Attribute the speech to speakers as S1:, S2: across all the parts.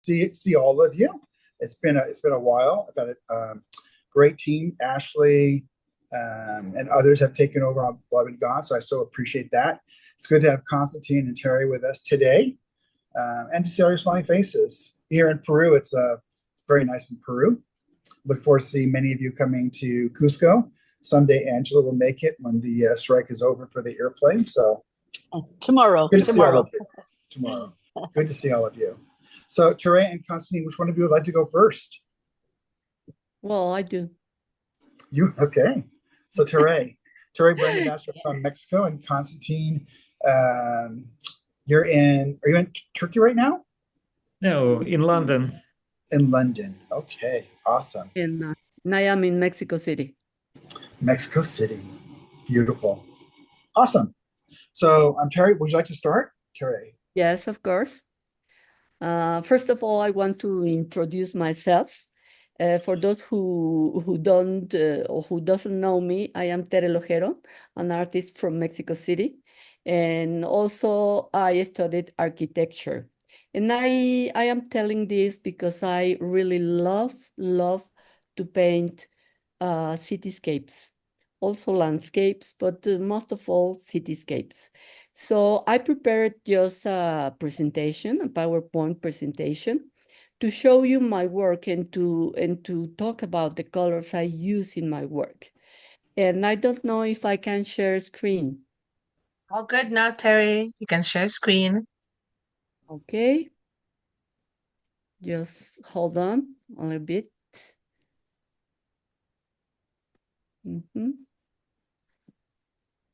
S1: see all of you. It's been a while. I've had a great team. Ashley and others have taken over while I've been gone, so I so appreciate that. It's good to have Konstantin and Tere with us today, and to see all your smiling faces here in Peru. It's very nice in Peru. Look forward to seeing many of you coming to Cusco. Someday Angela will make it when the strike is over for the airplane. So
S2: tomorrow.
S1: Good to see all of you. Tomorrow. Good to see all of you. So Tere and Konstantin, which one of you would like to go first?
S3: Well, I do.
S1: You okay? So Tere, brand ambassador from Mexico, and Konstantin, are you in Turkey right now?
S4: No, in London.
S1: In London. Okay, awesome.
S3: And I am in Mexico City.
S1: Mexico City. Beautiful. Awesome. So Tere, would you like to start? Tere.
S3: Yes, of course. First of all, I want to introduce myself. For those who don't or who doesn't know me, I am Tere Lojero, an artist from Mexico City, and also I studied architecture. And I am telling this because I really love to paint cityscapes, also landscapes, but most of all cityscapes. So I prepared just a presentation, a PowerPoint presentation, to show you my work and to talk about the colors I use in my work. And I don't know if I can share screen.
S5: All good now, Tere. You can share screen.
S3: Okay. Just hold on a little bit.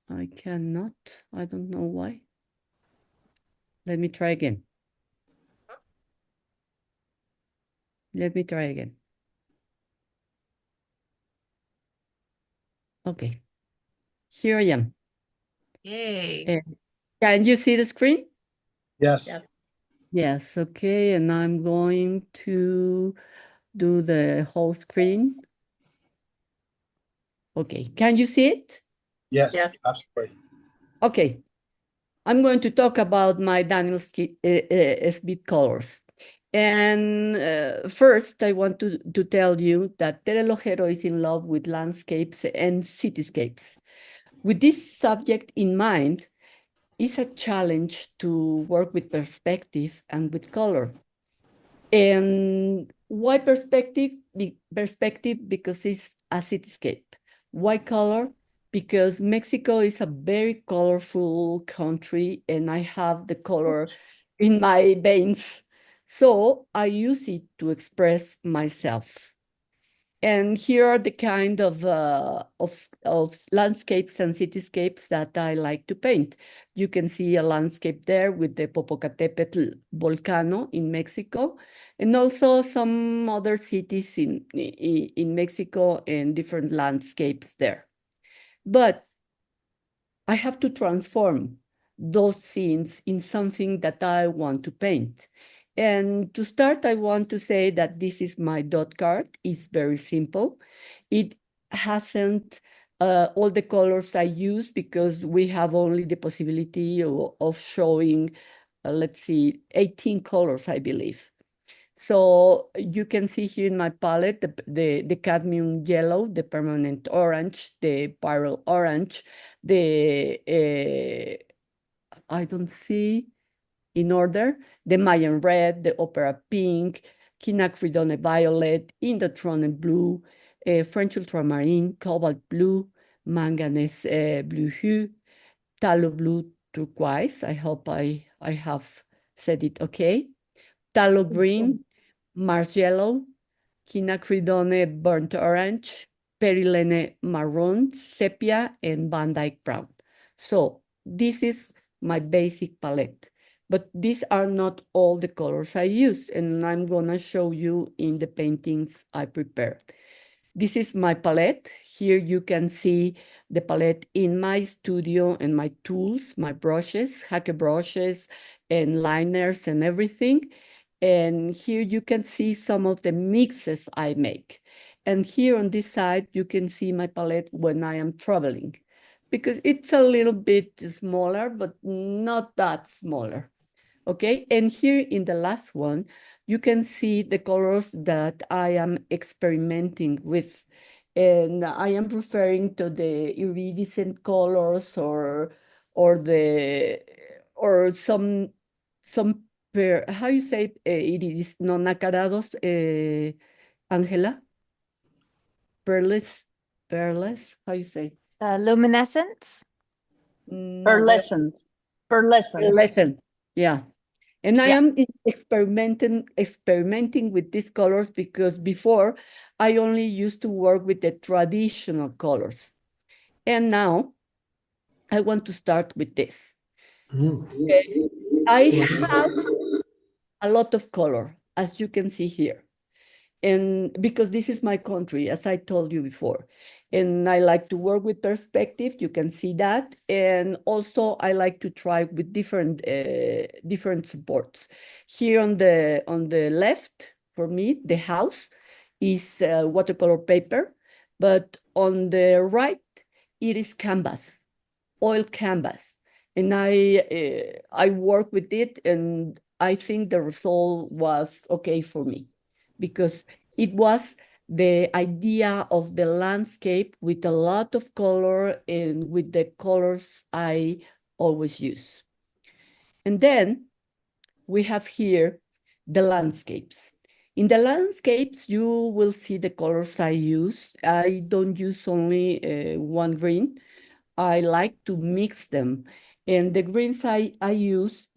S3: I cannot. I don't know why. Let me try again. Let me try again. Okay. Here I am.
S5: Yay.
S3: Can you see the screen?
S1: Yes.
S3: Yes, okay. And I'm going to do the whole screen. Okay, can you see it?
S1: Yes, absolutely.
S3: Okay. I'm going to talk about my Daniel Smith colors. And first, I want to tell you that Tere Lojero is in love with landscapes and cityscapes. With this subject in mind, it's a challenge to work with perspective and with color. And why perspective? Perspective because it's a cityscape. Why color? Because Mexico is a very colorful country and I have the color in my veins. So I use it to express myself. And here are the kind of landscapes and cityscapes that I like to paint. You can see a landscape there with the Popocatépetl volcano in Mexico, and also some other cities in Mexico and different landscapes there. But I have to transform those scenes in something that I want to paint. And to start, I want to say that this is my dot card. It's very simple. It hasn't all the colors I use because we have only the possibility of showing, let's see, 18 colors, I believe. So you can see here in my palette the cadmium yellow, the permanent orange, the pyrrole orange, the I don't see in order, the Mayan red, the opera pink, quinacridone violet, indothrone blue, French ultramarine, cobalt blue, manganese blue hue, tallow blue turquoise. I hope I have said it okay. Tallow green, Mars yellow, quinacridone burnt orange, perilene maroon, sepia, and Van Dyke brown. So this is my basic palette. But these are not all the colors I use, and I'm gonna show you in the paintings I prepared. This is my palette. Here you can see the palette in my studio and my tools, my brushes, hacker brushes, and liners and everything. And here you can see some of the mixes I make. And here on this side, you can see my palette when I am traveling, because it's a little bit smaller, but not that smaller. Okay, and here in the last one, you can see the colors that I am experimenting with. And I am referring to the iridescent colors or some how you say iridis, no nacarados, Angela? Perles, how you say?
S2: Luminescence?
S3: No,
S6: Pearlescent.
S3: pearlescent, yeah. And I
S6: Yeah.
S3: am experimenting with these colors because before I only used to work with the traditional colors. And now I want to start with this. I have a lot of color, as you can see here. And because this is my country, as I told you before, and I like to work with perspective, you can see that. And also I like to try with different supports. Here on the left, for me, the house is watercolor paper, but on the right, it is canvas, oil canvas. And I work with it, and I think the result was okay for me because it was the idea of the landscape with a lot of color and with the colors I always use. And then we have here the landscapes. In the landscapes, you will see the colors I use. I don't use only one green. I like to mix them. And the greens I use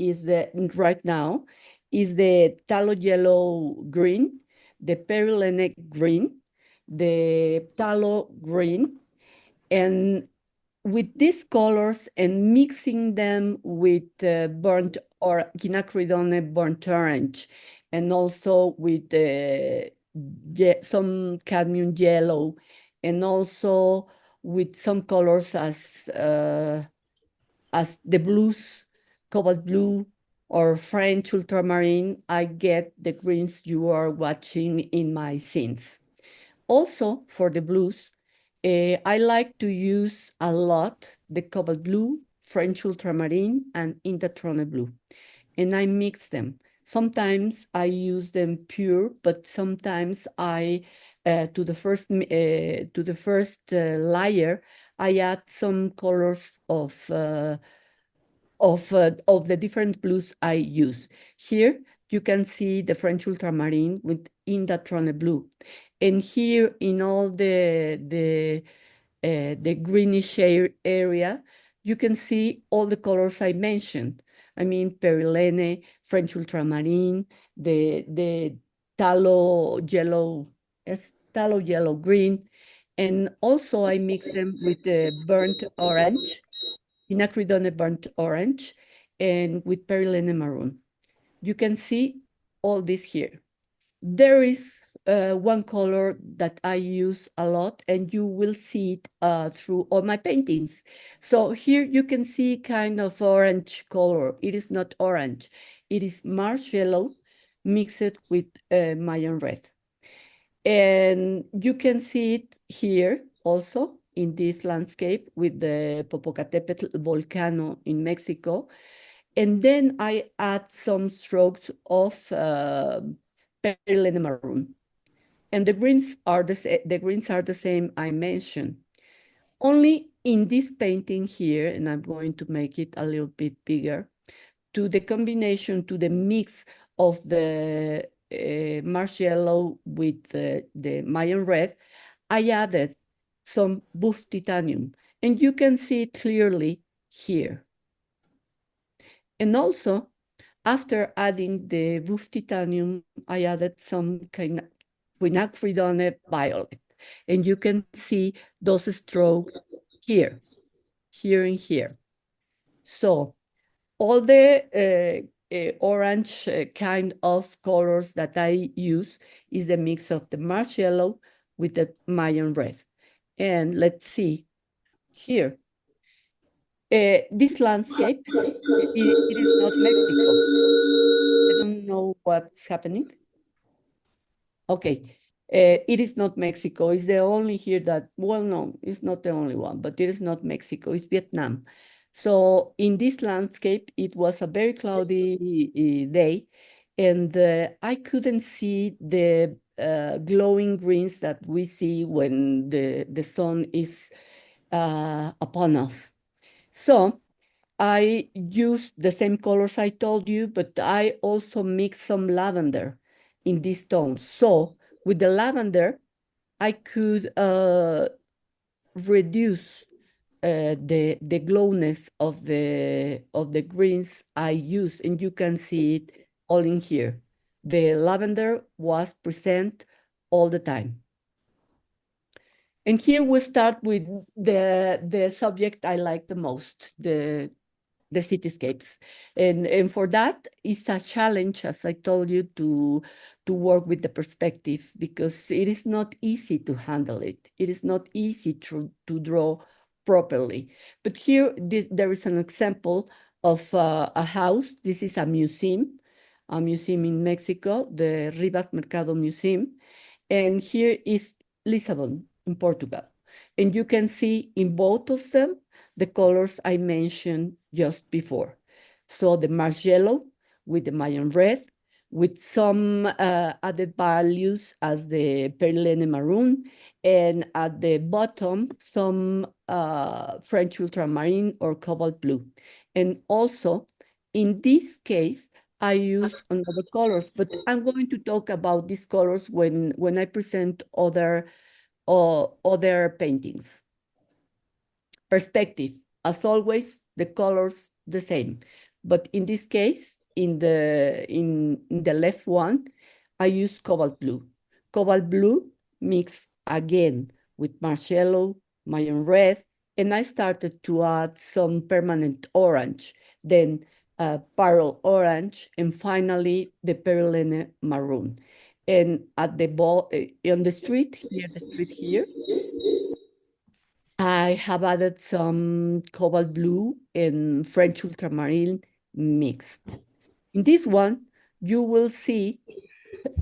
S3: right now is the tallow yellow green, the perilene green, the tallow green, and with these colors and mixing them with burnt or quinacridone burnt orange, and also with some cadmium yellow, and also with some colors as the blues, cobalt blue, or French ultramarine, I get the greens you are watching in my scenes. Also, for the blues, I like to use a lot the cobalt blue, French ultramarine, and Indatrone blue, and I mix them. Sometimes I use them pure, but sometimes to the first layer, I add some colors of the different blues I use. Here you can see the French ultramarine with Indatrone blue, and here in all the greenish area, you can see all the colors I mentioned. I mean, perilene, French ultramarine, the tallow yellow, tallow yellow green, and also I mix them with the burnt orange, quinacridone burnt orange, and with perilene maroon. You can see all this here. There is one color that I use a lot, and you will see it through all my paintings. So here you can see kind of orange color. It is not orange. It is marsh yellow mixed with Mayan red. And you can see it here also in this landscape with the Popocatépetl volcano in Mexico. And then I add some strokes of perilene maroon. And the greens are the same I mentioned. Only in this painting here, and I'm going to make it a little bit bigger, to the mix of the marsh yellow with the Mayan red, I added some buff titanium, and you can see it clearly here. And also, after adding the buff titanium, I added some quinacridone violet, and you can see those strokes here, here and here. So all the orange kind of colors that I use is the mix of the marsh yellow with the Mayan red. And let's see here. This landscape, it is not Mexico. I don't know what's happening. Okay, it is not Mexico. It's the only here that, well, no, it's not the only one, but it is not Mexico. It's Vietnam. So in this landscape, it was a very cloudy day, and I couldn't see the glowing greens that we see when the sun is upon us. So I used the same colors I told you, but I also mixed some lavender in these tones. So with the lavender, I could reduce the glowness of the greens I use, and you can see it all in here. The lavender was present all the time. And here we start with the subject I like the most, the cityscapes. And for that, it's a challenge, as I told you, to work with the perspective, because it is not easy to handle it. It is not easy to draw properly. But here, there is an example of a house. This is a museum in Mexico, the Rivas Mercado Museum. And here is Lisbon in Portugal. And you can see in both of them the colors I mentioned just before. So the marsh yellow with the Mayan red, with some added values as the Perlene maroon, and at the bottom, some French ultramarine or cobalt blue. And also, in this case, I use another colors, but I'm going to talk about these colors when I present other paintings. Perspective, as always, the colors the same. But in this case, in the left one, I use cobalt blue. Cobalt blue mixed again with marsh yellow, Mayan red, and I started to add some permanent orange, then pearl orange, and finally the perlene maroon. And at the on the street here, I have added some cobalt blue and French ultramarine mixed. In this one, you will see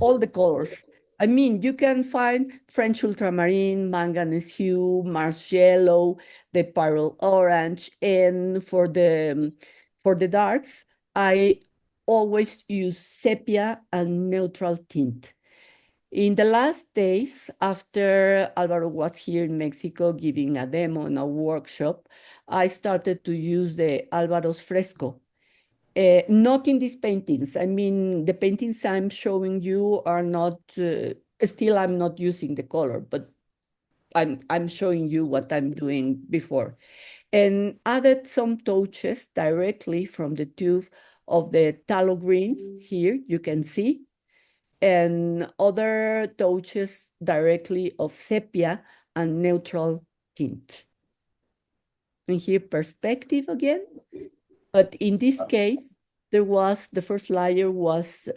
S3: all the colors. I mean, you can find French ultramarine, manganese hue, marsh yellow, the pearl orange, and for the darks, I always use sepia and neutral tint. In the last days, after Alvaro was here in Mexico giving a demo and a workshop, I started to use the Alvaro's fresco. Not in these paintings. I mean, the paintings I'm showing you are not, still I'm not using the color, but I'm showing you what I'm doing before. And added some touches directly from the tube of the tallow green here, you can see, and other touches directly of sepia and neutral tint. And here perspective again, but in this case, the first layer was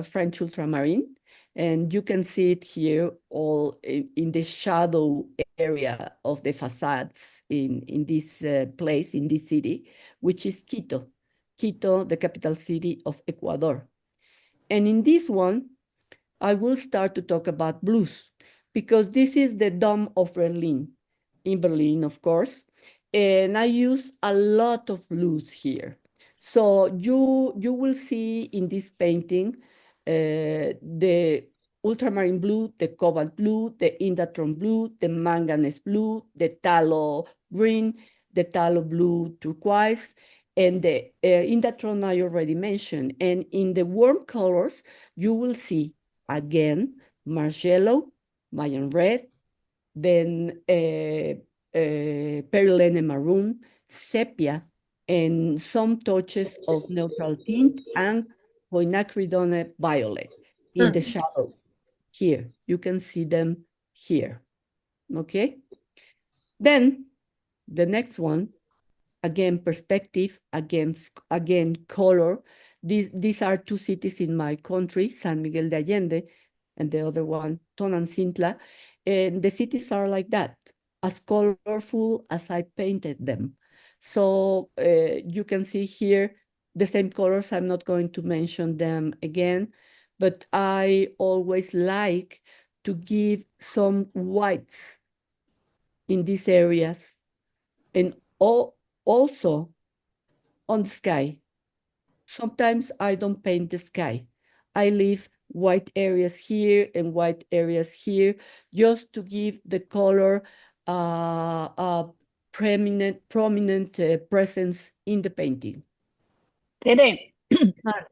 S3: French ultramarine, and you can see it here all in the shadow area of the facades in this place, in this city, which is Quito. Quito, the capital city of Ecuador. And in this one, I will start to talk about blues, because this is the Dome of Berlin, in Berlin, of course, and I use a lot of blues here. So you will see in this painting the ultramarine blue, the cobalt blue, the indatron blue, the manganese blue, the tallow green, the tallow blue turquoise, and the indatron I already mentioned. And in the warm colors, you will see again, marsh yellow, Mayan red, then perlene maroon, sepia, and some touches of neutral tint and quinacridone violet in the shadow here. You can see them here, okay? Then the next one, again, perspective, again, color. These are two cities in my country, San Miguel de Allende, and the other one, Tonantzintla. And the cities are like that, as colorful as I painted them. So you can see here the same colors. I'm not going to mention them again, but I always like to give some whites in these areas. And also on the sky. Sometimes I don't paint the sky. I leave white areas here and white areas here just to give the color a prominent presence in the painting.
S6: Tere,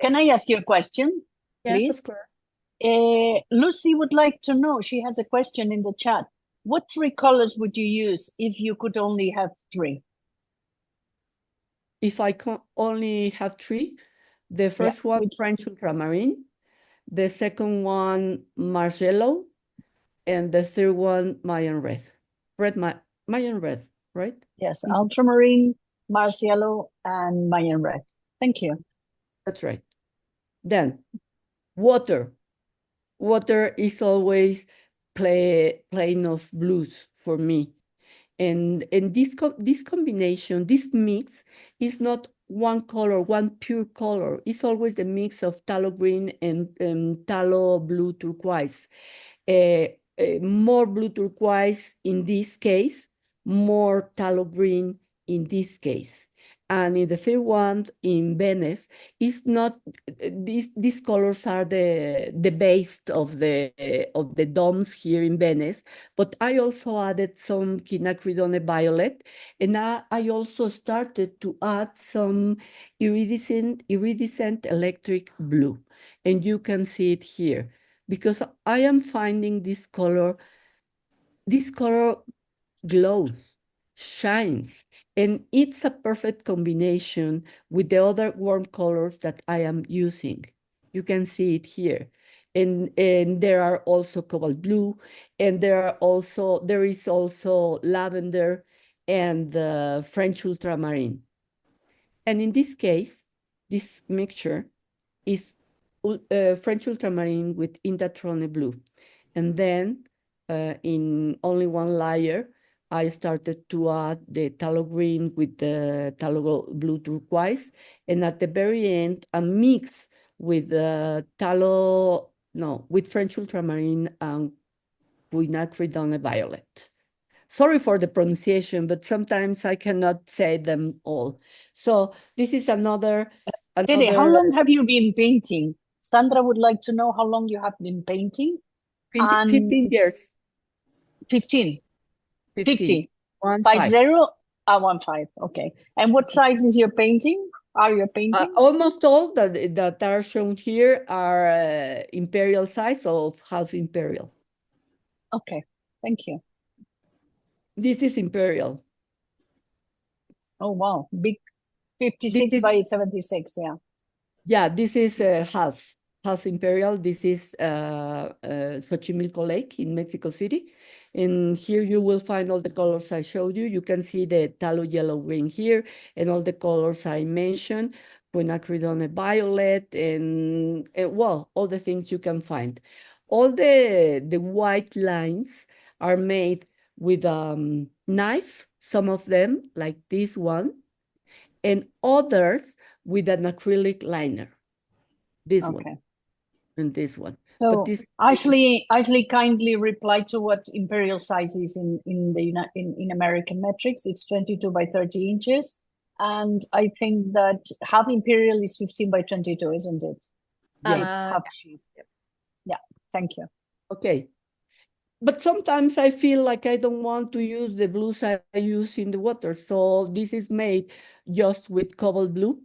S6: can I ask you a question,
S3: Yes,
S6: please?
S3: of course.
S6: Lucy would like to know, she has a question in the chat. What three colors would you use if you could only have three?
S3: If I can only have three, the first one,
S6: which-
S3: French ultramarine, the second one, marshmallow, and the third one, Mayan red. Mayan red, right?
S6: Yes,
S3: Mhm.
S6: ultramarine, Marcielo, and Mayan red. Thank you.
S3: That's right. Then water. Water is always plain of blues for me. And this combination, this mix is not one color, one pure color. It's always the mix of tallow green and tallow blue turquoise. More blue turquoise in this case, more tallow green in this case. And in the third one, in Venice, it's not these colors are the base of the domes here in Venice, but I also added some quinacridone violet, and I also started to add some iridescent electric blue, and you can see it here because I am finding this color glows, shines, and it's a perfect combination with the other warm colors that I am using. You can see it here. And there are also cobalt blue, and there is also lavender and French ultramarine. And in this case, this mixture is French ultramarine with Indatrone blue. And then in only one layer, I started to add the tallow green with the tallow blue turquoise. And at the very end, a mix with with French ultramarine and quinacridone violet. Sorry for the pronunciation, but sometimes I cannot say them all. So this is another.
S6: Tere, how long have you been painting? Sandra would like to know how long you have been painting.
S3: 15 years.
S6: 15. 50.
S3: 1,
S6: 5
S3: 5.
S6: 0. 1 5. Okay. And what size is your painting? Are your paintings?
S3: Almost all that are shown here are imperial size of half imperial.
S6: Okay. Thank you.
S3: This is imperial.
S6: Oh, wow. Big 56 by 76. Yeah.
S3: Yeah, this is half imperial. This is Xochimilco Lake in Mexico City. And here you will find all the colors I showed you. You can see the tallow yellow green here and all the colors I mentioned, quinacridone violet, and well, all the things you can find. All the white lines are made with knife, some of them like this one, and others with an acrylic liner. This one and this one.
S6: So
S3: But this
S6: Ashley kindly replied to what imperial size is in American metrics. It's 22 by 30 inches. And I think that half imperial is 15 by 22, isn't it?
S3: Yeah.
S6: It's half sheep. Yeah, thank you.
S3: Okay. But sometimes I feel like I don't want to use the blues I use in the water. So this is made just with cobalt blue,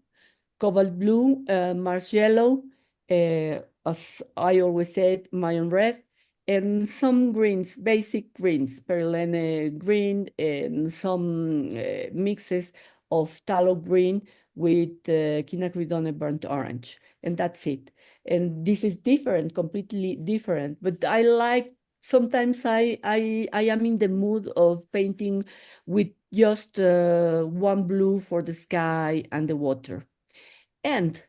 S3: marshmallow, as I always said, Mayan red, and some greens, basic greens, perlene green, and some mixes of tallow green with quinacridone burnt orange, and that's it. And this is different, completely different. But I like. Sometimes I am in the mood of painting with just one blue for the sky and the water. And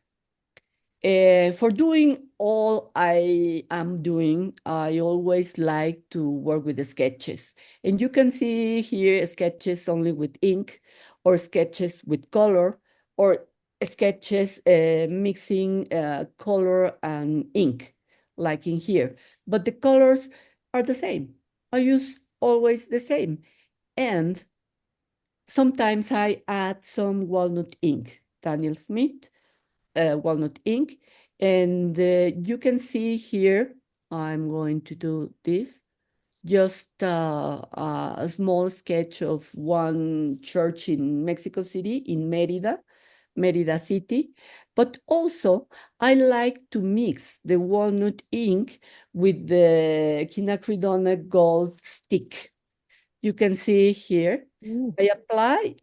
S3: for doing all I am doing, I always like to work with the sketches. And you can see here sketches only with ink, or sketches with color, or sketches mixing color and ink, like in here. But the colors are the same. I use always the same. And sometimes I add some walnut ink Daniel Smith, walnut ink. And you can see here, I'm going to do this, just a small sketch of one church in Mexico City, in Mérida City. But also, I like to mix the walnut ink with the quinacridone gold stick. You can see here,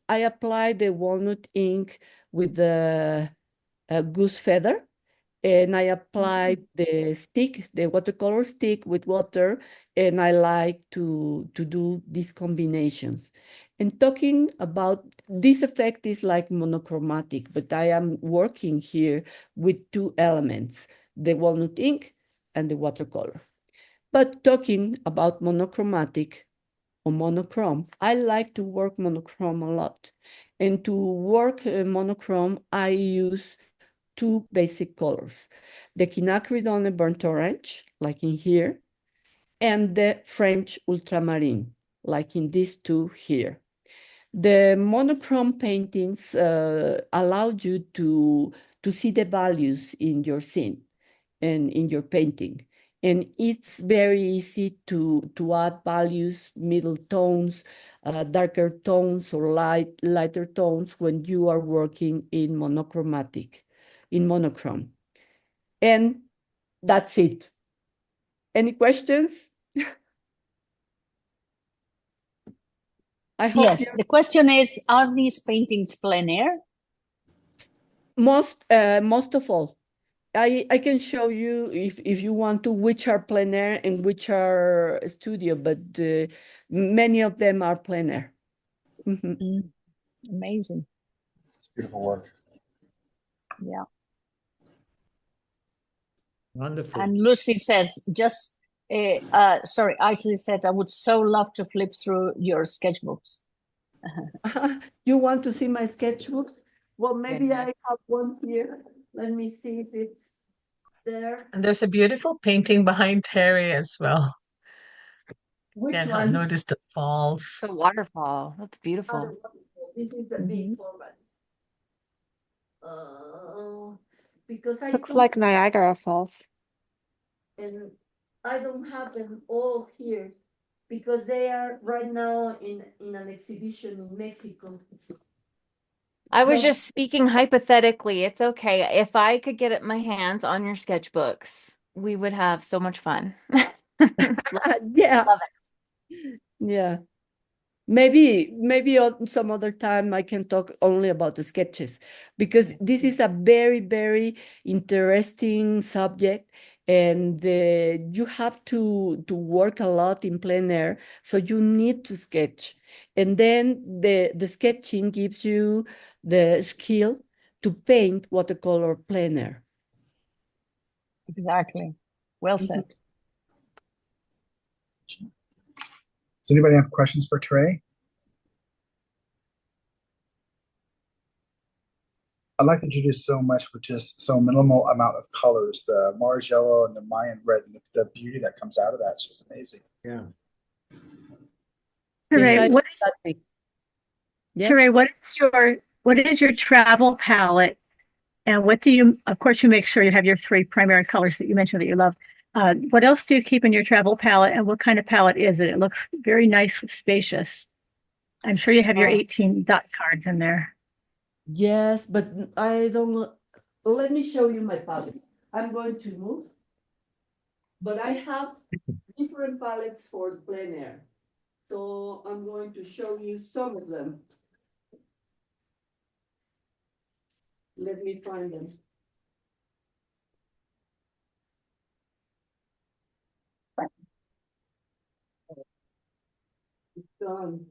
S3: I apply the walnut ink with the goose feather, and I apply the stick, the watercolor stick with water, and I like to do these combinations. And talking about this effect is like monochromatic, but I am working here with two elements, the walnut ink and the watercolor. But talking about monochromatic or monochrome, I like to work monochrome a lot. And to work monochrome, I use two basic colors, the quinacridone burnt orange, like in here, and the French ultramarine, like in these two here. The monochrome paintings allow you to see the values in your scene and in your painting. And it's very easy to add values, middle tones, darker tones, or lighter tones when you are working in monochromatic, in monochrome. And that's it. Any questions? I hope
S6: Yes, the question is, are these paintings plein air?
S3: most of all. I can show you if you want to which are plein air and which are studio, but many of them are plein air. Mhm.
S6: Amazing.
S1: It's beautiful work.
S6: Yeah.
S4: Wonderful.
S6: And Lucy says, sorry, Ashley said, I would so love to flip through your sketchbooks.
S3: You want to see my sketchbooks? Well, maybe I
S2: Goodness.
S3: have one here. Let me see if it's there.
S5: And there's a beautiful painting behind Terry as well.
S3: Which
S5: Can't help
S3: one?
S5: notice the falls.
S2: The waterfall. That's
S3: Oh,
S2: beautiful.
S3: this is a big format. Because I
S7: Looks
S3: don't,
S7: like Niagara Falls.
S3: and I don't have them all here because they are right now in an exhibition in Mexico.
S2: I was
S3: So-
S2: just speaking hypothetically. It's okay. If I could get my hands on your sketchbooks, we would have so much fun.
S3: Yeah.
S2: Love
S3: Yeah. Maybe on some other time I can talk only about the sketches, because this is a very, very interesting subject, and you have to work a lot in plein air, so you need to sketch. And then the sketching gives you the skill to paint watercolor plein air.
S6: Exactly. Well said.
S1: Does anybody have questions for Tere? I like that you do so much with just so minimal amount of colors. The Mars yellow and the Mayan red, and the beauty that comes out of that is just amazing.
S4: Yeah.
S3: Yes,
S8: Tere,
S3: Yes.
S8: Tere, what is your travel palette? And what do you, of course, you make sure you have your three primary colors that you mentioned that you love. What else do you keep in your travel palette, and what kind of palette is it? It looks very nice, spacious. I'm sure you have your 18 dot cards in there.
S3: Yes, but I don't. Let me show you my palette. I'm going to move, but I have different palettes for plein air. So I'm going to show you some of them. Let me find them. It's gone.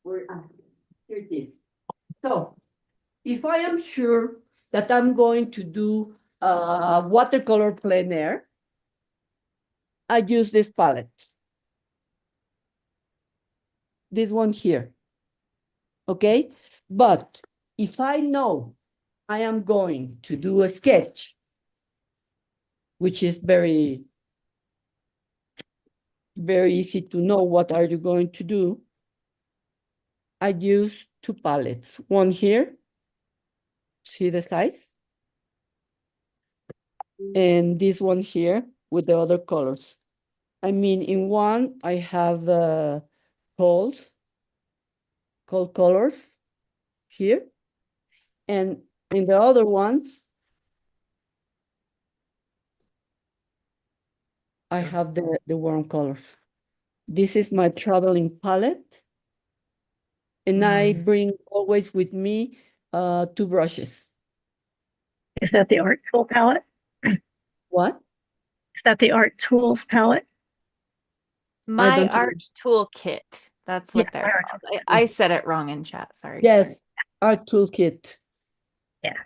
S3: Here it is. So if I am sure that I'm going to do watercolor plein air, I use this palette. This one here. Okay? But if I know I am going to do a sketch, which is very, very easy to know what are you going to do, I use two palettes, one here See the size? And this one here with the other colors. I mean, in one, I have cold colors here. And in the other one, I have the warm colors. This is my traveling palette. And I bring always with me 2 brushes.
S8: Is that the art tool palette?
S3: What?
S8: Is that the art tools palette?
S2: My
S3: don't
S2: art toolkit. That's what
S8: Yeah,
S2: they're
S8: art
S2: called. I said it wrong in chat. Sorry.
S3: Yes, art toolkit.
S8: Yeah.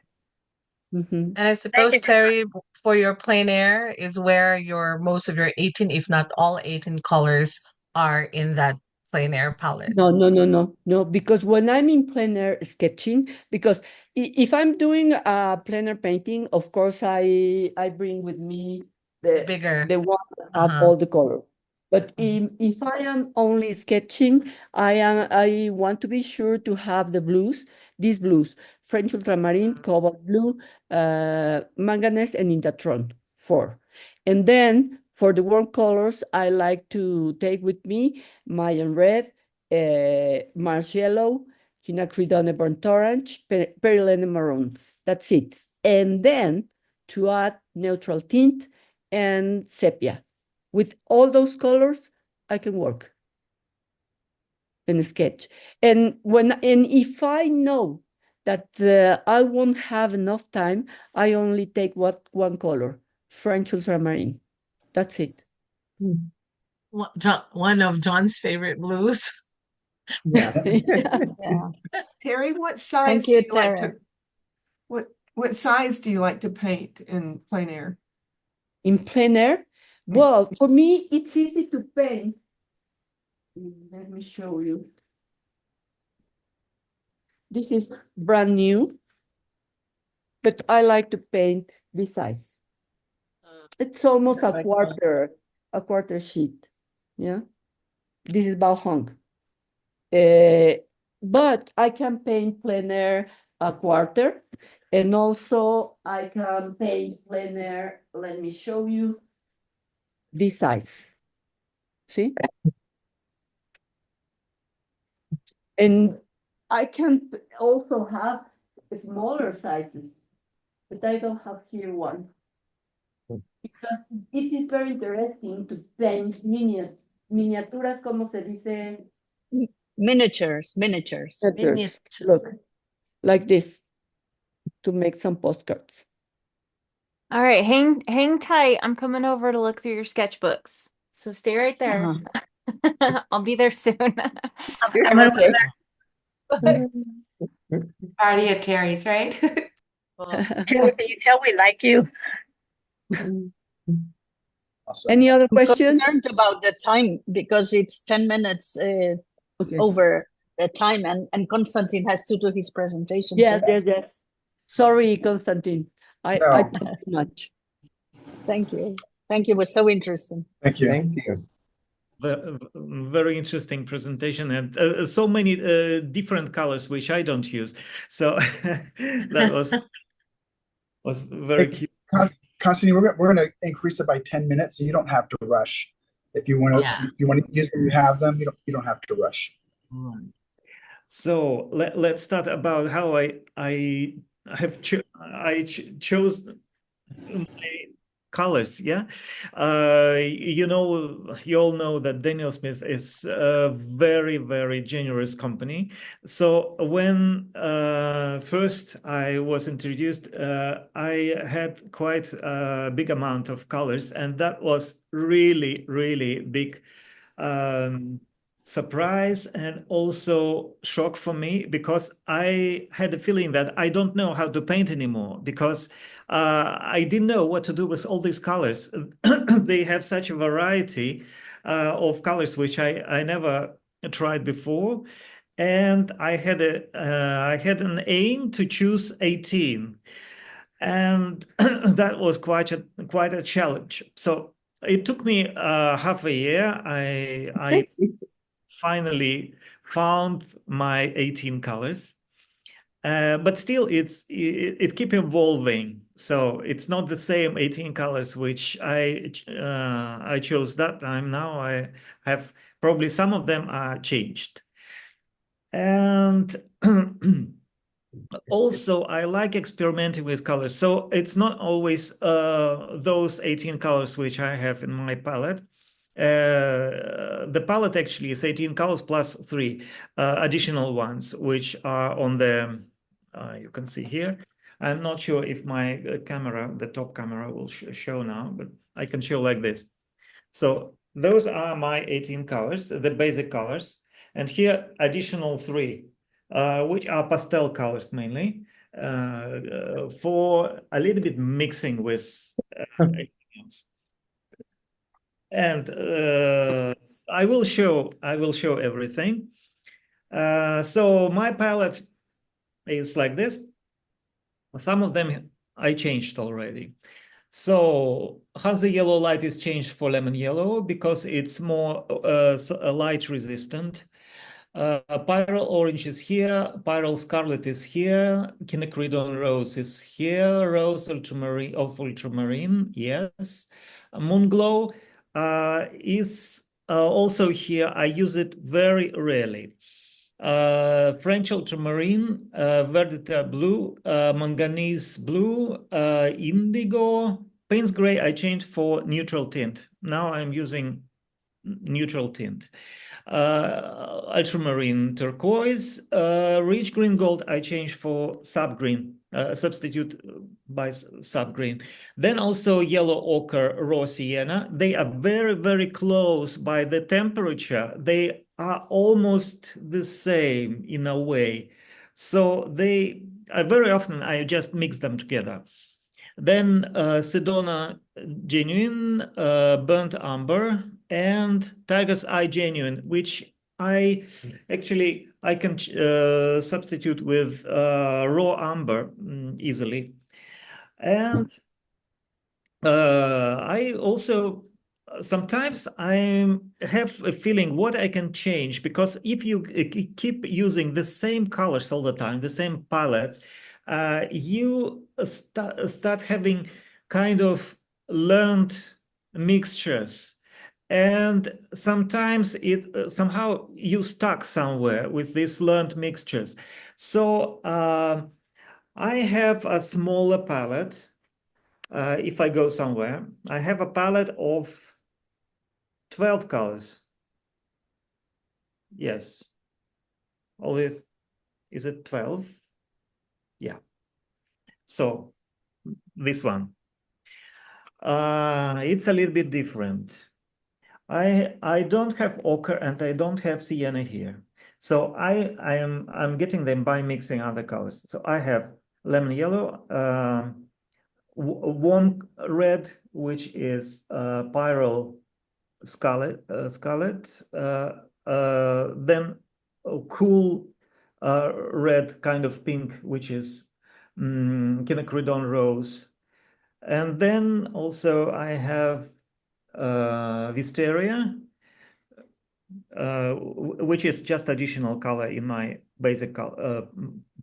S3: Mhm.
S5: And I suppose, Terry, for your plein air is where most of your 18, if not all 18 colors are in that plein air palette.
S3: No, because when I'm in plein air sketching, because if I'm doing a plein air painting, of course I bring with me
S5: Bigger.
S3: the one that have all the color. But if I am only sketching, I want to be sure to have these blues, French ultramarine, cobalt blue, manganese, and indatron, 4. And then for the warm colors, I like to take with me Mayan red, marsh yellow, quinacridone burnt orange, perilene maroon. That's it. And then to add neutral tint and sepia. With all those colors, I can work and sketch. And if I know that I won't have enough time, I only take one color, French ultramarine. That's it.
S5: One of John's favorite blues.
S3: Yeah.
S6: Yeah.
S7: Terry, what size
S6: Thank you,
S7: do you like
S6: Tara.
S7: to what size do you like to paint in plein air?
S3: In plein air, well, for me, it's easy to paint. Let me show you. This is brand new, but I like to paint this size. It's almost a quarter sheet. Yeah, this is bao hung. But I can paint plein air a quarter, and also I can paint plein air. Let me show you this size. See? And I can also have smaller sizes, but I don't have here one. Because it is very interesting to paint miniaturas, como se dice?
S6: Miniatures.
S3: Miniatures. Look, like this, to make some postcards.
S2: All right, hang tight. I'm coming over to look through your sketchbooks. So stay right there. I'll be there soon.
S8: I'm gonna
S9: Party at Terry's, right?
S8: Can you tell we like you?
S1: Awesome.
S3: Any other
S6: I'm
S3: questions?
S6: concerned about the time because it's 10 minutes over the time, and Konstantin has to do his presentation.
S3: Yes,
S6: too.
S3: yes. Sorry, Konstantin. I talked too much.
S6: Thank you. It was so interesting.
S1: Thank you.
S10: Thank you.
S4: Very interesting presentation, and so many different colors which I don't use. So that was very cute.
S1: Constantine, we're going to increase it by 10 minutes, so you don't have to rush. If you want to, use them, you have them. You don't have to rush.
S4: So let's start about how I chose my colors. Yeah, you all know that Daniel Smith is a very generous company. So when first I was introduced, I had quite a big amount of colors, and that was really big surprise and also shock for me, because I had the feeling that I don't know how to paint anymore, because I didn't know what to do with all these colors. They have such a variety of colors which I never tried before, and I had an aim to choose 18, and that was quite a challenge. So it took me half a year. I finally found my 18 colors, But still, it keep evolving. So it's not the same 18 colors which I chose that time. Now I have probably some of them are changed. And also, I like experimenting with colors. So it's not always those 18 colors which I have in my palette. The palette actually is 18 colors plus 3 additional ones, which are on the, you can see here. I'm not sure if my camera, the top camera will show now, but I can show like this. So those are my 18 colors, the basic colors. And here, additional 3, which are pastel colors mainly, for a little bit mixing with everything else. And I will show everything. So my palette is like this. Some of them I changed already. So how the yellow light is changed for lemon yellow because it's more light resistant. Pyrrole orange is here, pyrrole scarlet is here, quinacridone rose is here, rose ultramarine of ultramarine, yes. Moonglow is also here. I use it very rarely. French ultramarine, verditer blue, manganese blue, indigo, Payne's gray I changed for neutral tint. Now I'm using neutral tint. Ultramarine turquoise, rich green gold I changed for subgreen, substitute by subgreen. Then also yellow ochre, raw sienna. They are very, very close by the temperature. They are almost the same in a way. So they very often I just mix them together. Then Sedona Genuine, Burnt Umber, and Tiger's Eye Genuine, which I can substitute with raw umber easily. And I also sometimes I have a feeling what I can change, because if you keep using the same colors all the time, the same palette, you start having kind of learned mixtures, and sometimes it somehow you stuck somewhere with these learned mixtures. So I have a smaller palette. If I go somewhere, I have a palette of 12 colors. Yes. Always, is it 12? Yeah. So this one. It's a little bit different. I don't have ochre and I don't have sienna here. So I'm getting them by mixing other colors. So I have lemon yellow, warm red, which is pyrrole scarlet, then a cool red kind of pink, which is quinacridone rose. And then also I have wisteria, which is just additional color in my basic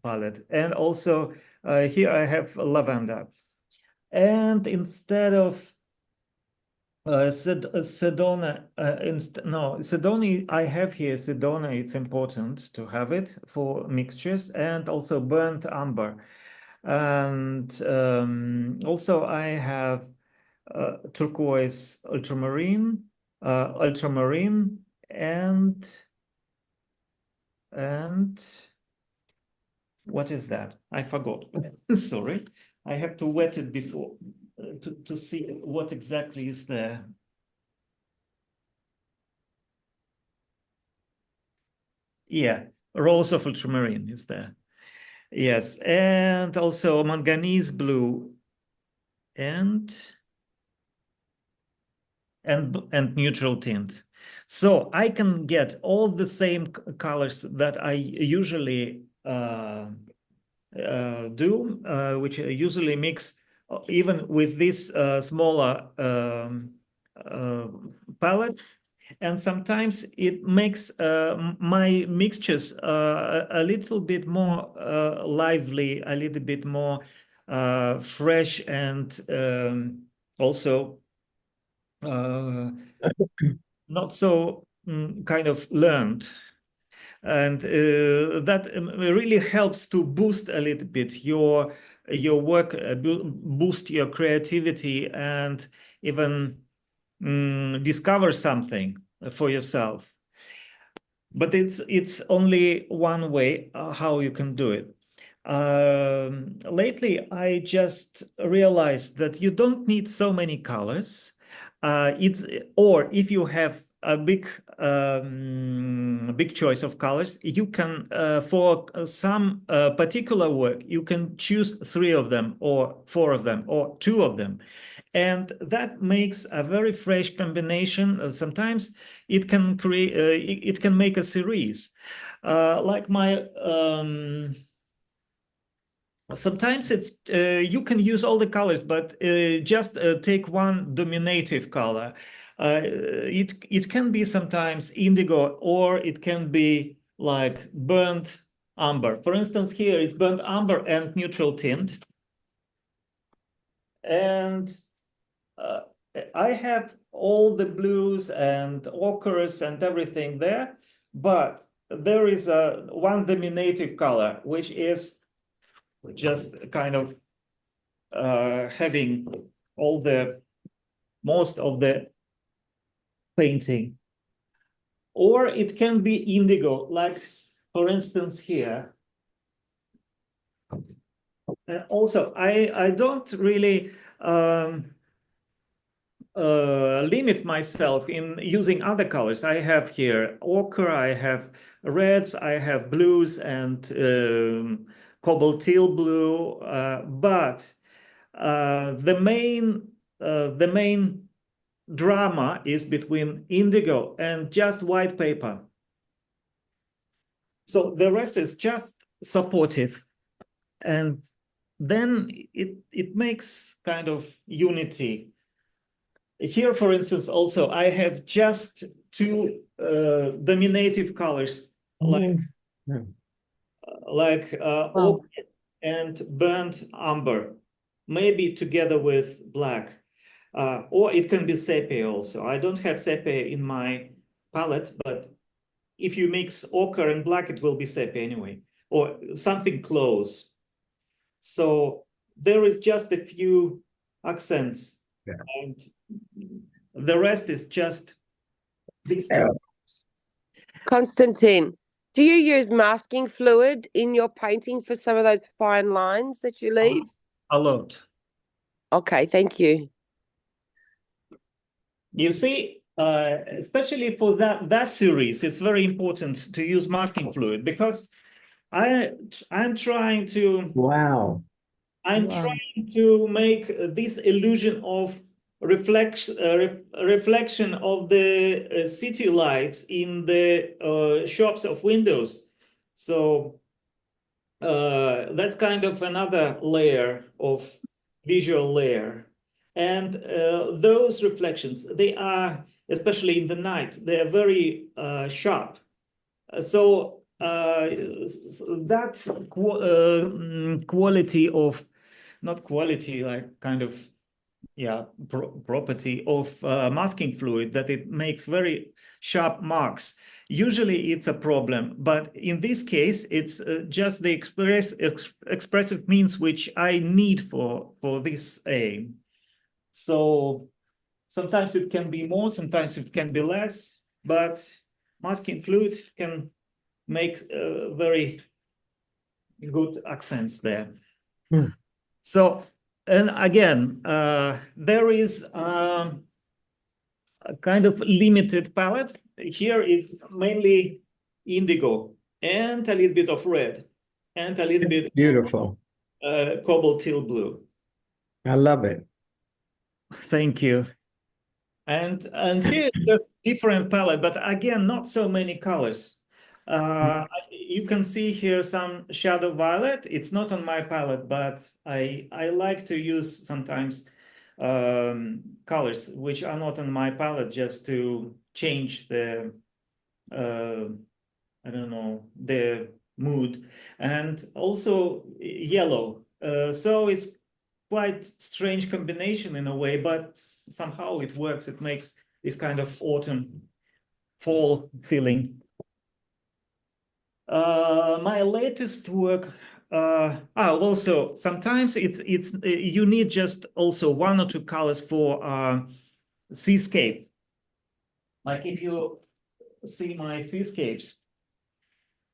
S4: palette. And also here I have lavender. And instead of Sedona, Sedona, I have here Sedona, it's important to have it for mixtures, and also burnt umber. And also I have turquoise ultramarine, and what is that? I forgot. Sorry, I have to wet it before to see what exactly is there. Yeah, rose of ultramarine is there. Yes, and also manganese blue and neutral tint. So I can get all the same colors that I usually do, which I usually mix even with this smaller palette. and sometimes it makes my mixtures a little bit more lively, a little bit more fresh, and also not so kind of learned. And that really helps to boost a little bit your work, boost your creativity, and even discover something for yourself. But it's only one way how you can do it. Lately, I just realized that you don't need so many colors. Or if you have a big choice of colors, you can for some particular work you can choose 3 of them or 4 of them or 2 of them, and that makes a very fresh combination. Sometimes it can create it can make a series, like my sometimes it's you can use all the colors, but just take one dominative color. It can be sometimes indigo, or it can be like burnt umber. For instance, here it's burnt umber and neutral tint. And I have all the blues and ochres and everything there, but there is one dominative color, which is just kind of having all the most of the painting. Or it can be indigo, like for instance here. Also, I don't really limit myself in using other colors. I have here ochre, I have reds, I have blues, and cobalt teal blue. But the main drama is between indigo and just white paper. So the rest is just supportive, and then it makes kind of unity. Here, for instance, also I have just 2 dominative colors, like ochre and burnt umber, maybe together with black, or it can be sepia also. I don't have sepia in my palette, but if you mix ochre and black, it will be sepia anyway, or something close. So there is just a few accents, and the rest is just these two.
S10: Konstantin, do you use masking fluid in your painting for some of those fine lines that you leave?
S4: A lot.
S10: Okay, thank you.
S4: You see, especially for that series, it's very important to use masking fluid, because I'm trying to trying to make this illusion of reflection of the city lights in the shops of windows. So that's kind of another layer of visual layer. And those reflections, they are, especially in the night, they are very sharp. So that quality of, not quality, like kind of, yeah, property of masking fluid, that it makes very sharp marks. Usually it's a problem, but in this case, it's just the expressive means which I need for this aim. So sometimes it can be more, sometimes it can be less, but masking fluid can make very good accents there. So, and again, there is a kind of limited palette. Here is mainly indigo and a little bit of red and a little bit
S11: beautiful
S4: cobalt teal blue.
S11: I love it.
S4: Thank you. And here just different palette, but again, not so many colors. You can see here some shadow violet. It's not on my palette, but I like to use sometimes colors which are not on my palette, just to change the I don't know, the mood, and also yellow. So it's quite strange combination in a way, but somehow it works. It makes this kind of autumn fall feeling. My latest work. Also sometimes it's you need just also one or two colors for seascape. Like if you see my seascapes,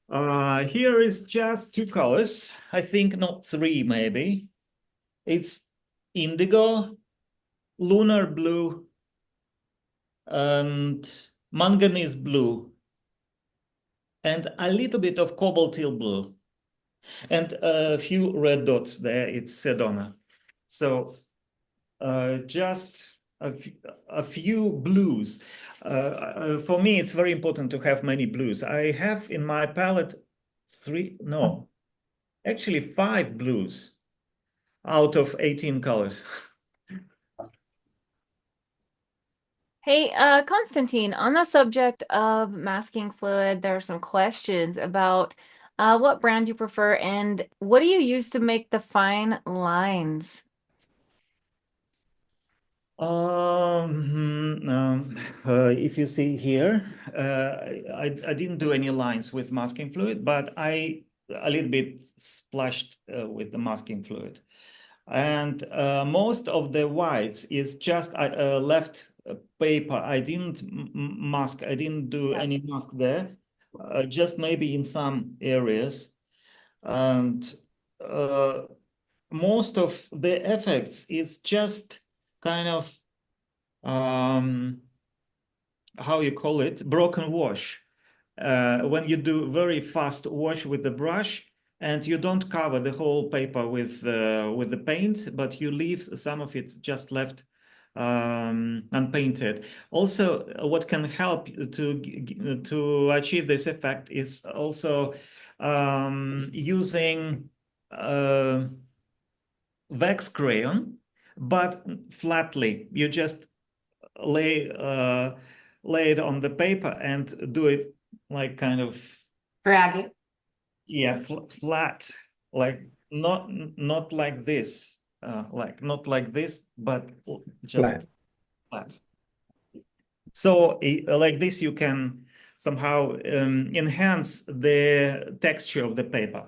S4: here is just two colors. I think not three, maybe. It's indigo, lunar blue, and manganese blue, and a little bit of cobaltite blue, and a few red dots there. It's Sedona. So just a few blues. For me, it's very important to have many blues. I have in my palette actually 5 blues out of 18 colors.
S2: Hey, Konstantin, on the subject of masking fluid, there are some questions about what brand you prefer and what do you use to make the fine lines?
S4: If you see here, I didn't do any lines with masking fluid, but I a little bit splashed with the masking fluid. And most of the whites is just left paper. I didn't mask. I didn't do any mask there, just maybe in some areas. And most of the effects is just kind of how you call it, broken wash. When you do very fast wash with the brush, and you don't cover the whole paper with the paint, but you leave some of it just left unpainted. Also, what can help to achieve this effect is also using wax crayon, but flatly. You just lay it on the paper and do it like kind of
S9: Drag it.
S4: yeah, flat, like not like this, like not like this, but just flat. So like this, you can somehow enhance the texture of the paper.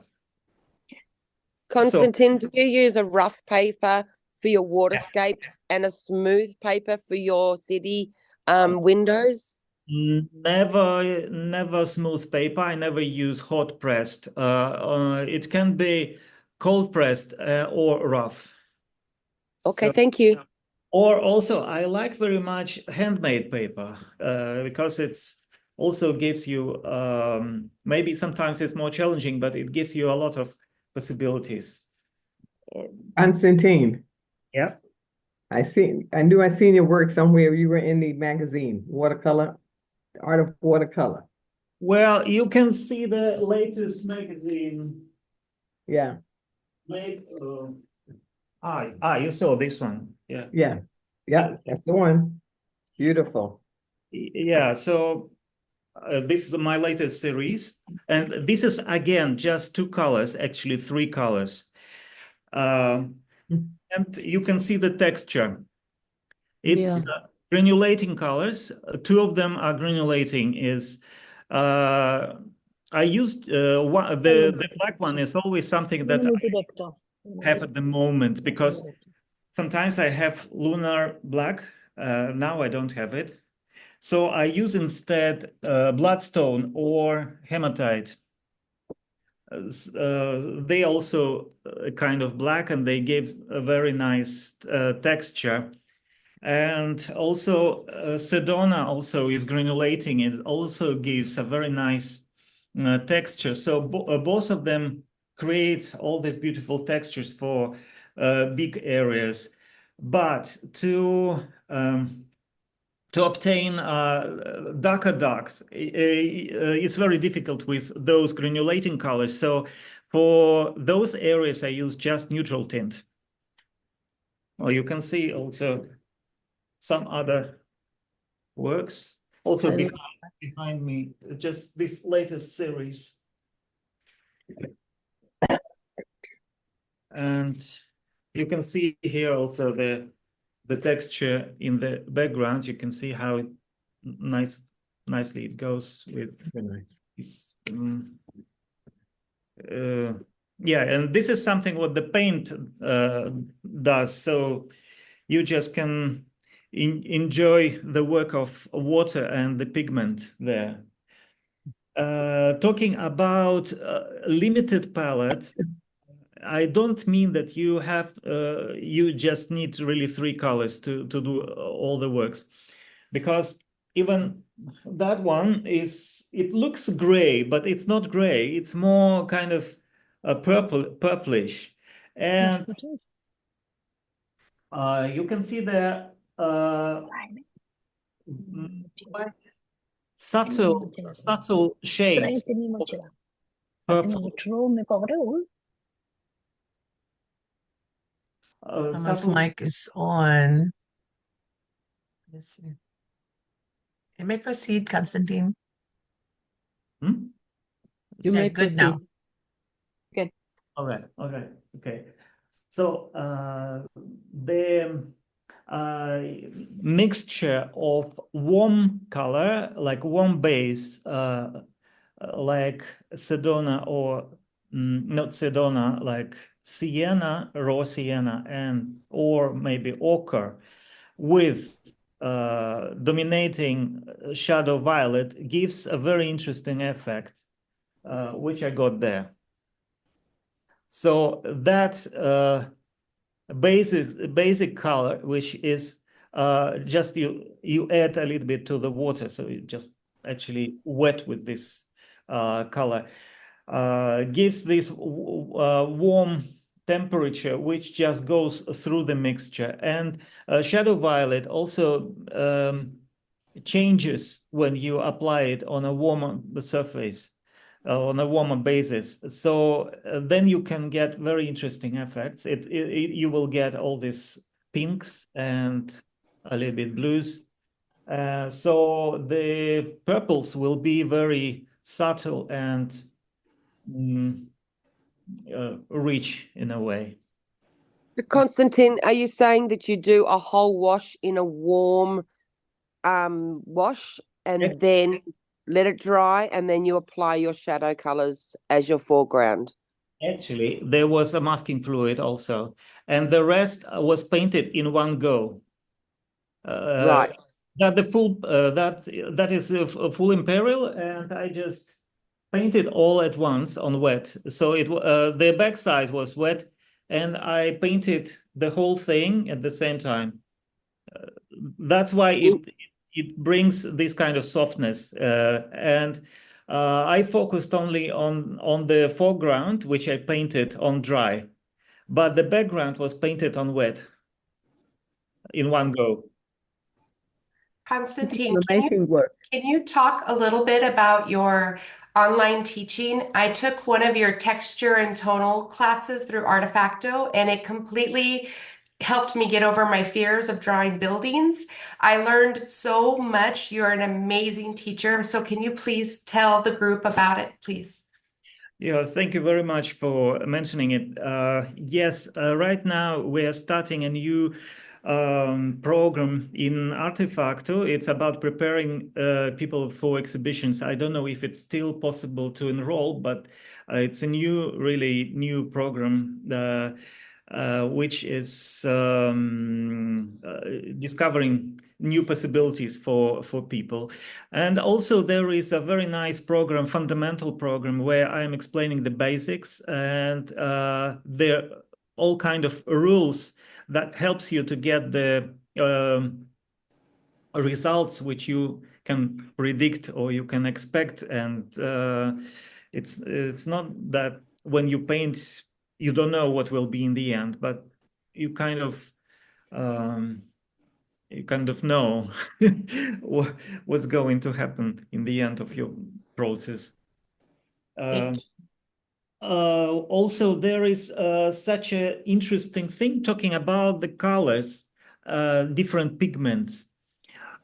S10: Konstantin, do you use a rough paper for your waterscapes and a smooth paper for your city windows?
S4: Never smooth paper. I never use hot pressed. It can be cold pressed or rough.
S10: Okay, thank you.
S4: Or also, I like very much handmade paper because it's also gives you maybe sometimes it's more challenging, but it gives you a lot of possibilities.
S11: Konstantin,
S4: Yeah.
S11: I knew I seen your work somewhere. You were in the magazine, Watercolor, Art of Watercolor.
S4: Well, you can see the latest magazine.
S11: Yeah.
S4: You saw this one. Yeah.
S11: Yeah, that's the one. Beautiful.
S4: Yeah, so this is my latest series. And this is, again, just 2 colors, actually 3 colors. And you can see the texture. It's granulating colors. 2 of them are granulating. I used the black one is always something that I have at the moment because sometimes I have lunar black. Now I don't have it. So I use instead bloodstone or hematite. They also kind of black and they give a very nice texture. And also Sedona also is granulating. It also gives a very nice texture. So both of them create all these beautiful textures for big areas. But to obtain darker darks, it's very difficult with those granulating colors. So for those areas, I use just neutral tint. Well, you can see also some other works. Also
S3: I
S4: behind me, just this latest series. And you can see here also the texture in the background. You can see how it nicely it goes with this. Yeah, and this is something what the paint does. So you just can enjoy the work of water and the pigment there. Talking about limited palettes, I don't mean that you have you just need really 3 colors to do all the works, because even that one it looks gray, but it's not gray. It's more kind of purplish, and you can see the quite subtle shades of purple.
S5: Someone's mic is on. Let's see. You may proceed, Konstantin.
S3: You
S5: Yeah,
S3: may
S5: good now.
S3: proceed.
S6: Good.
S4: All right. Okay. So the mixture of warm color, like warm base, like Sedona or not Sedona, like sienna, raw sienna, and or maybe ochre, with dominating shadow violet gives a very interesting effect, which I got there. So that basic color, which is just you add a little bit to the water, so you just actually wet with this color, gives this warm temperature which just goes through the mixture. And shadow violet also changes when you apply it on a warmer surface, on a warmer basis. So then you can get very interesting effects. You will get all these pinks and a little bit blues. So the purples will be very subtle and rich in a way.
S10: Konstantin, are you saying that you do a whole wash in a warm wash and then let it dry, and then you apply your shadow colors as your foreground?
S4: Actually, there was a masking fluid also, and the rest was painted in one go.
S10: Right.
S4: That the full that is a full imperial, and I just painted all at once on wet. So it the backside was wet, and I painted the whole thing at the same time. That's why it brings this kind of softness, and I focused only on the foreground, which I painted on dry, but the background was painted on wet in one go.
S9: Konstantin,
S3: Work.
S9: can you talk a little bit about your online teaching? I took one of your texture and tonal classes through Artefacto, and it completely helped me get over my fears of drawing buildings. I learned so much. You're an amazing teacher. So can you please tell the group about it, please?
S4: Yeah, thank you very much for mentioning it. Yes, right now we are starting a new program in Artefacto. It's about preparing people for exhibitions. I don't know if it's still possible to enroll, but it's a really new program which is discovering new possibilities for people. And also there is a very nice program, fundamental program, where I'm explaining the basics, and there are all kind of rules that helps you to get the results which you can predict or you can expect. And it's not that when you paint you don't know what will be in the end, but you kind of know what's going to happen in the end of your process. Also, there is such an interesting thing talking about the colors, different pigments.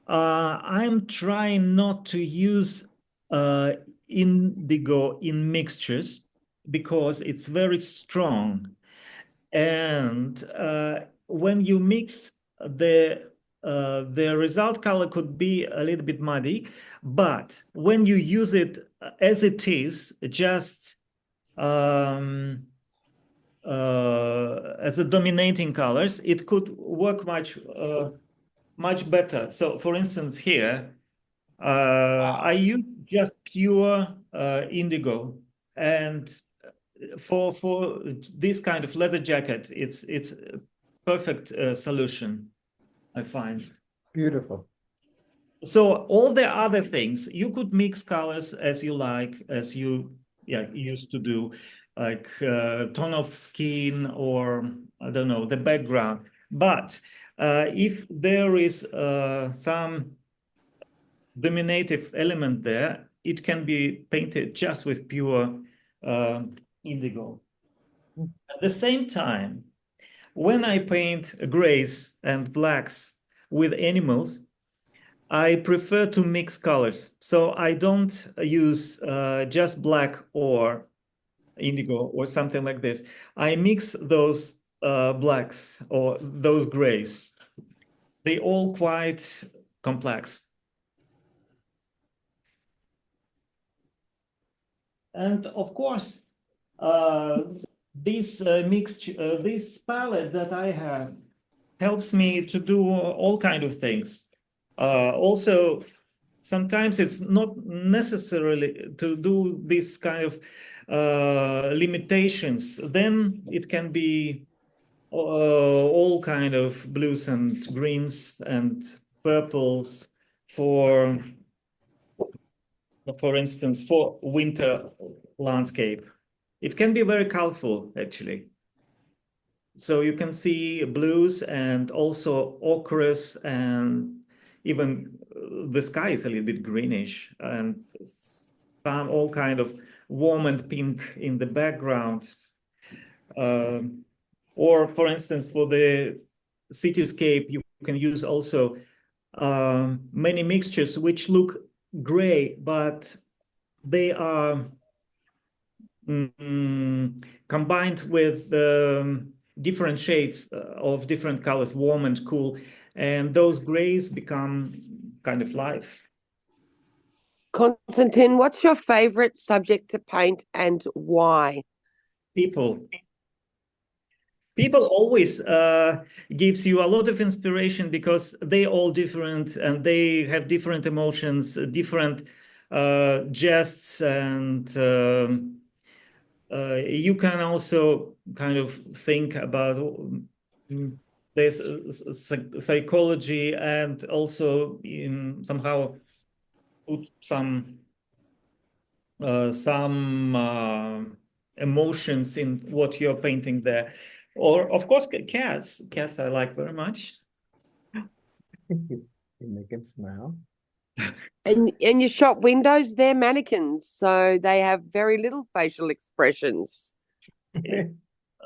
S4: I'm trying not to use indigo in mixtures because it's very strong. And when you mix, the result color could be a little bit muddy, but when you use it as it is, just as the dominating colors, it could work much better. So, for instance, here I use just pure indigo, and for this kind of leather jacket, it's a perfect solution, I find.
S11: Beautiful.
S4: So all the other things you could mix colors as you like, as you used to do, like tone of skin or I don't know the background. But if there is some dominative element there, it can be painted just with pure indigo. At the same time, when I paint grays and blacks with animals, I prefer to mix colors. So I don't use just black or indigo or something like this. I mix those blacks or those grays. They all quite complex. And of course, this this palette that I have helps me to do all kind of things. Also, sometimes it's not necessarily to do this kind of limitations. Then it can be all kind of blues and greens and purples for instance, for winter landscape. It can be very colorful, actually. So you can see blues and also ochres, and even the sky is a little bit greenish, and all kind of warm and pink in the background. Or for instance, for the cityscape, you can use also many mixtures which look gray, but they are combined with different shades of different colors, warm and cool, and those grays become kind of life.
S10: Konstantin, what's your favorite subject to paint and why?
S4: People always gives you a lot of inspiration because they all different and they have different emotions, different gests, and you can also kind of think about this psychology and also somehow put some emotions in what you're painting there. Or, of course, cats. Cats I like very much.
S11: You make him smile.
S10: And your shop windows, they're mannequins, so they have very little facial expressions.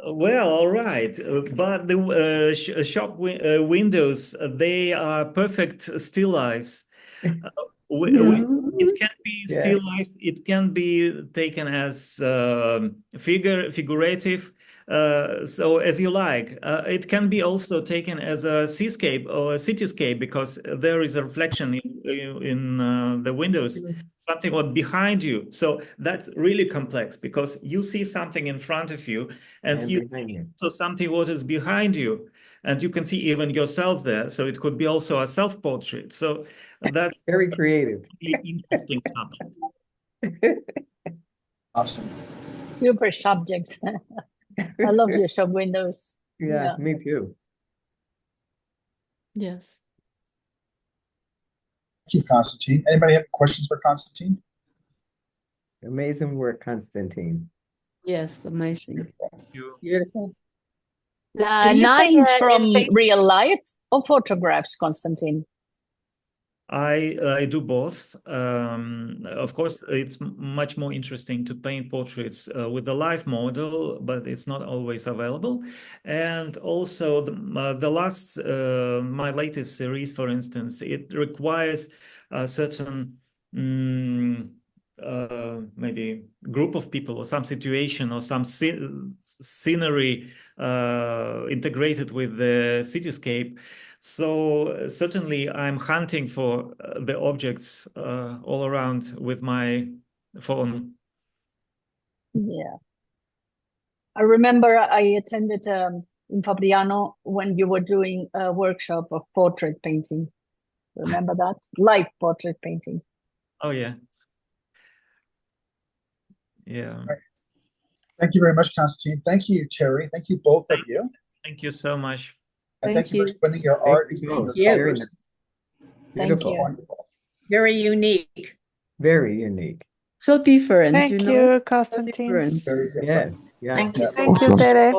S4: Well, all right, but the shop windows, they are perfect still lifes. It can be still life. It can be taken as figurative. So as you like. It can be also taken as a seascape or a cityscape because there is a reflection in the windows, something what behind you. So that's really complex because you see something in front of you and you see also something what is behind you. And you can see even yourself there. So it could be also a self-portrait. So that's
S11: very creative.
S4: Really interesting subject.
S1: Awesome.
S6: Super subjects. I love your shop windows.
S11: Yeah, me too.
S3: Yes.
S1: Thank you, Konstantin. Anybody have questions for Konstantin?
S11: Amazing work, Konstantin.
S3: Yes, amazing.
S11: Beautiful.
S6: Do you paint from real life or photographs, Konstantin?
S4: I do both. Of course, it's much more interesting to paint portraits with the live model, but it's not always available. And also the last, my latest series, for instance, it requires a certain maybe group of people or some situation or some scenery integrated with the cityscape. So certainly I'm hunting for the objects all around with my phone.
S6: Yeah. I remember I attended in Fabriano when you were doing a workshop of portrait painting. Remember that? Live portrait painting.
S4: Oh, yeah. Yeah.
S1: Thank you very much, Konstantin. Thank you, Terry. Thank you, both of you.
S4: Thank you so much.
S1: And
S3: Thank
S1: thank you for
S3: you.
S1: spending your
S11: Thank
S1: art
S11: you
S1: and
S11: both.
S1: your
S11: Very
S1: colors.
S11: nice.
S6: Thank
S11: Beautiful.
S6: you.
S1: Wonderful.
S7: Very unique.
S11: Very unique.
S3: So different,
S12: Thank
S3: you know?
S12: you,
S3: So
S12: Constantine.
S3: different.
S1: Very different.
S11: Yes, yes.
S7: Thank you.
S12: Thank you,
S1: Awesome.
S12: Tere.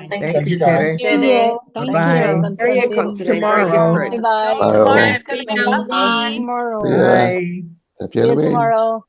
S11: Thank you,
S1: guys.
S11: Tere.
S6: Thank you. Thank
S11: Bye-bye.
S6: you,
S10: Very
S6: Konstantin.
S10: Constantine, very
S11: Tomorrow.
S10: different.
S6: Bye.
S5: Tomorrow
S13: Bye.
S5: it's gonna be lovely.
S6: Tomorrow.
S13: Yeah.
S11: Bye.
S13: Happy
S6: See you
S13: Halloween.
S6: tomorrow.